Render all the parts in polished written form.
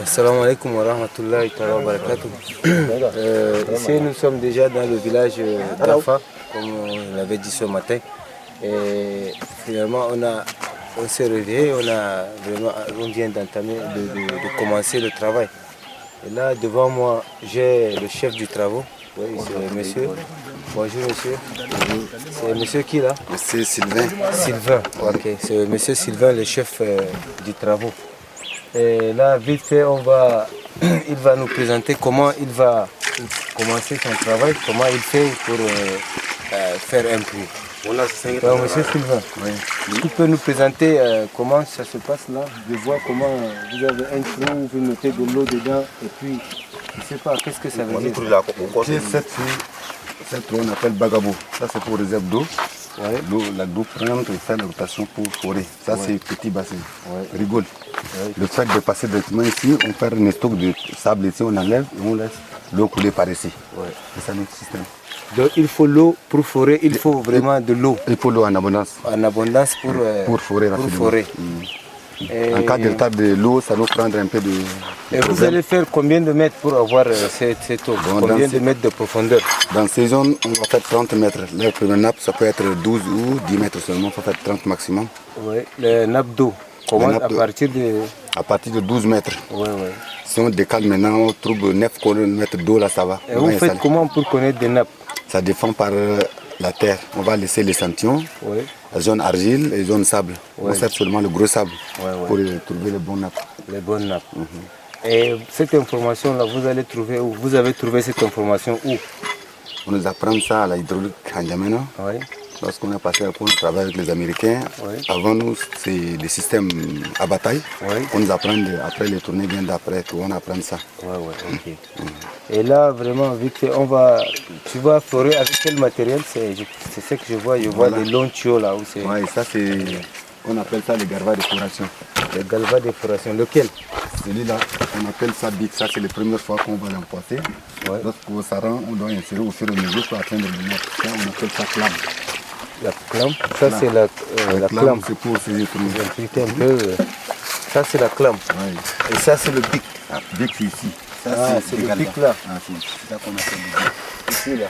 Assalamu alaikum wa rahmatullahi wa barakatuh. Ici, nous sommes déjà dans le village d'Afa, comme on l'avait dit ce matin. Et finalement, on s'est réveillé, on vient d'entamer, de commencer le travail. Et là, devant moi, j'ai le chef du travail. Oui, c'est monsieur. Bonjour monsieur. C'est monsieur qui là? Monsieur Sylvain. Sylvain, ok. C'est monsieur Sylvain, le chef du travail. Et là, vite fait, il va nous présenter comment il va commencer son travail, comment il fait pour faire un puits. Donc, monsieur Sylvain, oui. Tu peux nous présenter comment ça se passe là? Je vois comment vous avez un trou, vous mettez de l'eau dedans et puis, je ne sais pas, qu'est-ce que ça veut dire? Cette trou on appelle bagabo. Ça c'est pour réserve d'eau. Ouais. La d'eau prendre et faire la rotation pour forer. Ça c'est petit bassin. Ouais. Rigole. Ouais. Le fait de passer directement ici, on fait un stock de sable ici, on enlève et on laisse l'eau couler par ici. Ouais. C'est ça notre système. Donc il faut l'eau pour forer, il faut vraiment de l'eau. Il faut l'eau en abondance. En abondance pour forer. En cas de retard de l'eau, ça nous prendre un peu de... Et vous allez faire combien de mètres pour avoir cette eau? Combien de mètres de profondeur? Dans ces zones, on va faire 30 mètres. La première nappe, ça peut être 12 ou 10 mètres seulement, il faut faire 30 maximum. Oui, les nappes d'eau, comment à partir de... À partir de 12 mètres. Oui, oui. Si on décale maintenant, on trouve 9 mètres d'eau, là ça va. Et vous faites comment pour connaître des nappes? Ça dépend par la terre. On va laisser l'échantillon, la zone argile et la zone sable. On va faire seulement le gros sable pour trouver les bonnes nappes. Les bonnes nappes. Et cette information-là, vous allez trouver où? Vous avez trouvé cette information où? On nous apprend ça à la hydraulique en Djamena. Lorsqu'on a passé pour travailler avec les Américains, avant nous, c'est des systèmes à bataille. On nous apprend après les tournées bien d'après, on apprend ça. Et là, vraiment, vite fait, tu vas forer avec quel matériel? C'est ce que je vois des longs tuyaux là. Oui, ça c'est, on appelle ça les galvas de foration. Les galvas de foration, lequel? Celui-là, on appelle ça bic, ça c'est la première fois qu'on va l'emporter. Lorsqu'on s'arrête, on doit insérer au fur et à mesure pour atteindre le mètre. Ça, on appelle ça clame. La clame, ça c'est la clame. C'est pour saisir un peu. Ça c'est la clame. Et ça c'est le bic. Bic c'est ici. C'est le bic là. C'est ça qu'on appelle le bic. Ici là.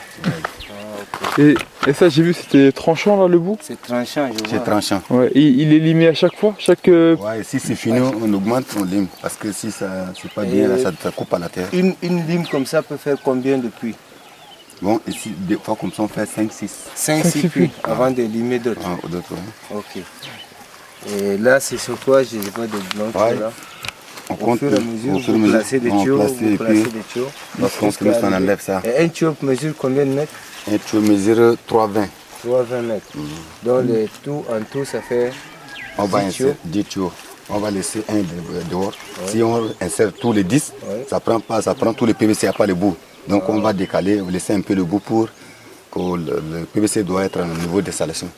Et ça j'ai vu, c'était tranchant là le bout? C'est tranchant, je vois. C'est tranchant. Ouais. Et il est limé à chaque fois? Ouais, si c'est fini, on augmente, on lime. Parce que si ça c'est pas bien, là, ça coupe à la terre. Une lime comme ça peut faire combien de puits? Bon, ici, des fois comme ça, on fait 5-6. 5-6 puits avant de limer d'autres. Ok. Et là, c'est sur quoi je vois des blancs là. On compte au fur et à mesure, vous placez des tuyaux, lorsqu'on finit, on enlève ça. Et un tuyau mesure combien de mètres? Un tuyau mesure 3,20. 3,20 mètres. Donc en tout, ça fait on va insérer 10 tuyaux. On va laisser un dehors. Si on insère tous les 10, ça prend tous les PVC, il n'y a pas le bout. Donc on va décaler, on va laisser un peu le bout pour que le PVC doit être au niveau d'installation.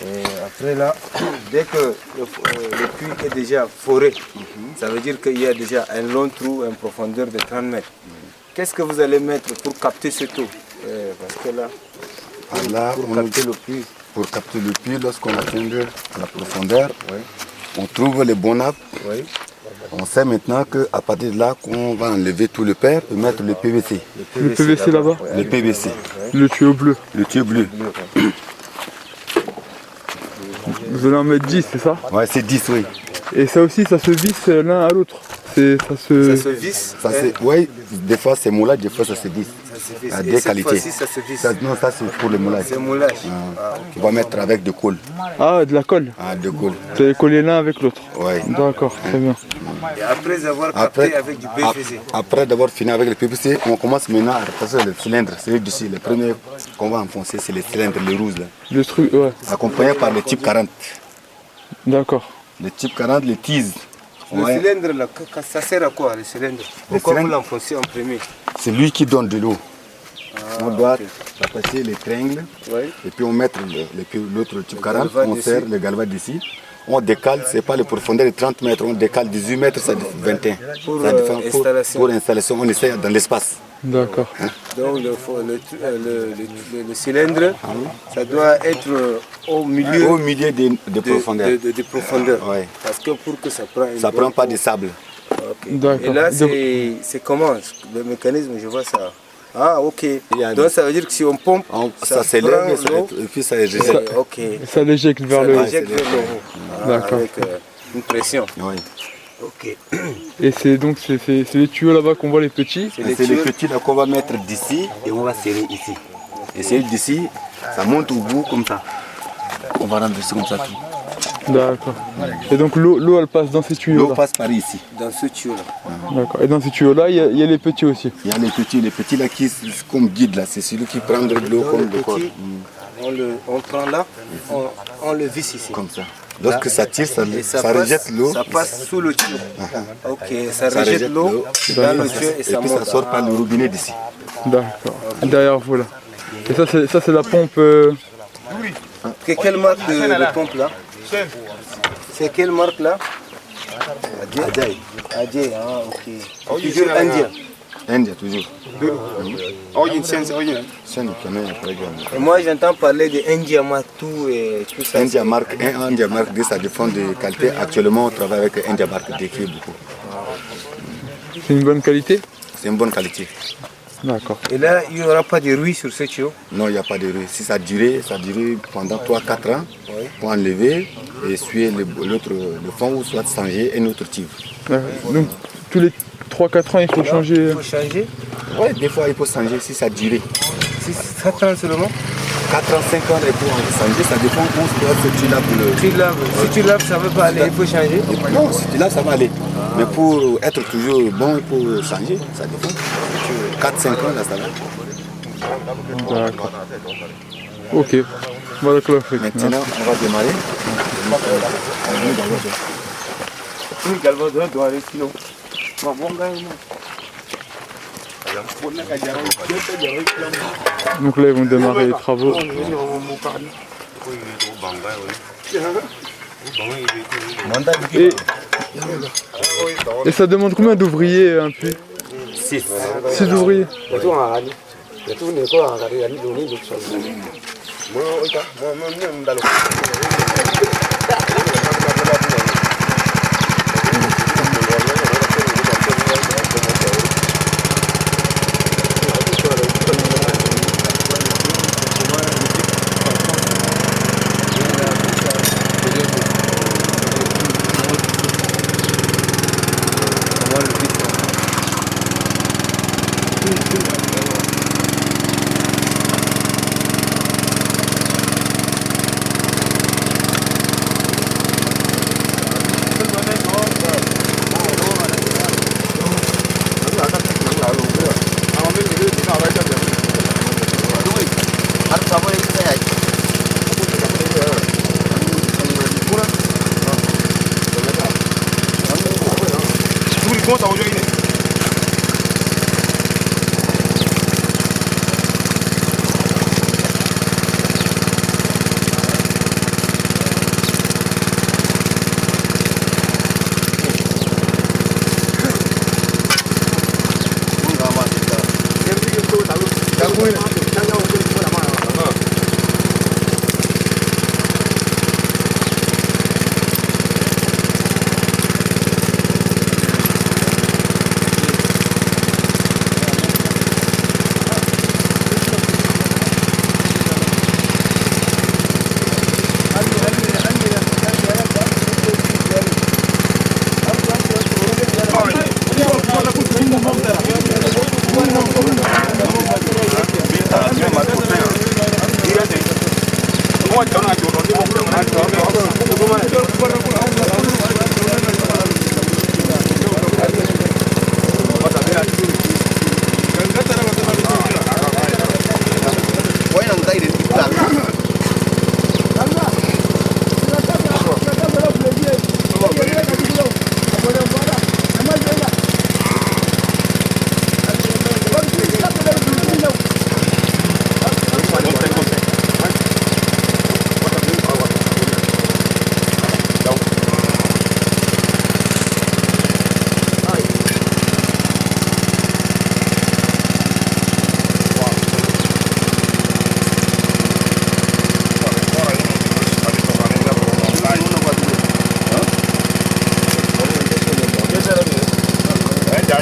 Et après là, dès que le puits est déjà foré, ça veut dire qu'il y a déjà un long trou, une profondeur de 30 mètres. Qu'est-ce que vous allez mettre pour capter cette eau? Parce que là, pour capter le puits, lorsqu'on atteint la profondeur, on trouve les bonnes nappes. On sait maintenant qu'à partir de là, qu'on va enlever tout le père et mettre le PVC. Le PVC là-bas? Le PVC. Le tuyau bleu. Le tuyau bleu. Vous allez en mettre 10, c'est ça? Ouais, c'est 10, oui. Et ça aussi, ça se visse l'un à l'autre? Ça se visse? Oui, des fois c'est moulage, des fois ça se visse. À des qualités. Ça se visse? Non, ça c'est pour le moulage. C'est moulage. On va mettre avec de colle. Ah, de la colle? De colle. Vous allez coller l'un avec l'autre? Oui. D'accord, très bien. Et après avoir capté avec du PVC? Après d'avoir fini avec le PVC, on commence maintenant à repasser le cylindre. C'est d'ici. Le premier qu'on va enfoncer, c'est le cylindre, le rouge là. Le truc, ouais. Accompagné par le type 40. D'accord. Le type 40, le tease. Le cylindre là, ça sert à quoi le cylindre? Pourquoi vous l'enfoncez en premier? C'est lui qui donne de l'eau. On doit passer les triangles et puis on met l'autre type 40, on serre le galva d'ici. On décale, ce n'est pas la profondeur de 30 mètres, on décale 18 mètres, ça fait 21. Pour installation, on essaie dans l'espace. D'accord. Donc le cylindre, ça doit être au milieu Au milieu de profondeur. de profondeur. Ouais. Parce que pour que ça prenne Ça ne prend pas de sable. D'accord. Et là, Donc- c'est comment le mécanisme, je vois ça. Ah, ok. Il y a Donc ça veut dire que si on pompe, Ça s'élève l'eau, et puis ça rejette. ok. Ça l'éjecte vers Ça le haut. l'éjecte vers le haut. Ah, D'accord. avec une pression. Oui. Ok. Et c'est donc c'est les tuyaux là-bas qu'on voit les petits. C'est les C'est les tuyaux. petits là qu'on va mettre d'ici et on va serrer ici. Et c'est d'ici, ça monte au bout comme ça. On va rendre ici comme ça tout. D'accord. Et donc l'eau elle passe dans ces tuyaux L'eau là. passe par ici. Dans ce tuyau-là. D'accord. Et dans ces tuyaux là, il y a les petits aussi. Il y a les petits là qui comme guide là, c'est celui qui prend de l'eau Donc, comme le de quoi. petit, on prend là, on le visse ici. Comme ça. Lorsque ça tire, ça Et ça passe- rejette l'eau. Ça passe sous le tuyau. Ok, ça Ça rejette l'eau dans le tuyau et Et ça puis monte. ça sort par le robinet d'ici. D'accord. Derrière vous là. Et ça c'est la pompe. Quelle marque de pompe là? C'est quelle marque là? Adjaï. Adjaï, ah ok. Toujours indien. India toujours. C'est une caméra, par exemple. Et moi j'entends parler de India Matou et tout ça. India Mark 1, India Mark 2, ça dépend de qualité. Actuellement, on travaille avec India Mark 2 qui est beaucoup. C'est une bonne qualité. C'est une bonne qualité. D'accord. Et là, il n'y aura pas de ruis sur ce tuyau. Non, il n'y a pas de ruée. Si ça a duré pendant 3-4 ans, pour enlever et essuyer le fond ou soit changer un autre tube. D'accord. Donc tous les 3-4 ans il faut changer. Il faut changer. Oui, des fois il faut changer si ça a duré. Si c'est 4 ans seulement. 4 ans, 5 ans, il faut changer, ça dépend où se doit ce tube là pour le. Tu laves. Si tu laves, ça ne veut pas aller, il faut changer. Non, si tu laves, ça va aller. Mais pour être toujours bon, il faut changer, ça dépend. 4-5 ans, là, ça va. D'accord. Ok. Voilà que l'Afrique. Maintenant, on va démarrer. Donc là ils vont démarrer les travaux. Et ça demande combien d'ouvriers un puits 6. 6 ouvriers.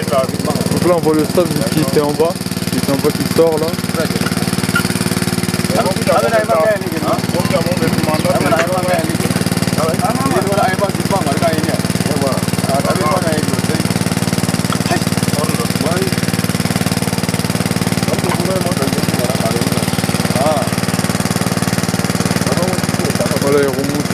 Donc là on voit le sable qui était en bas. Qui était en bas qui sort là. Voilà, il remonte.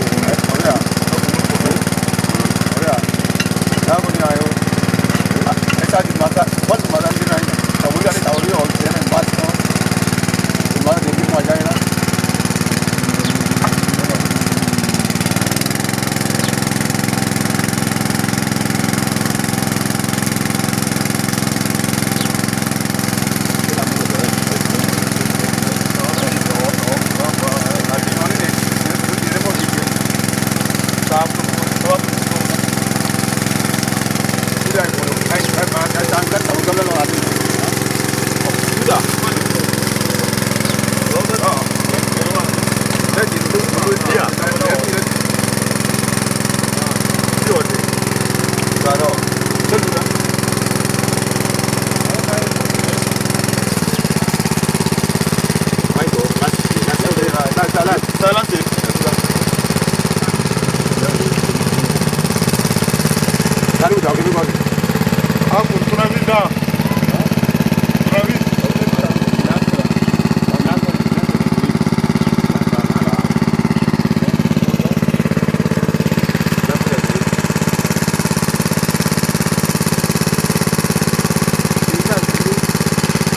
Sudah.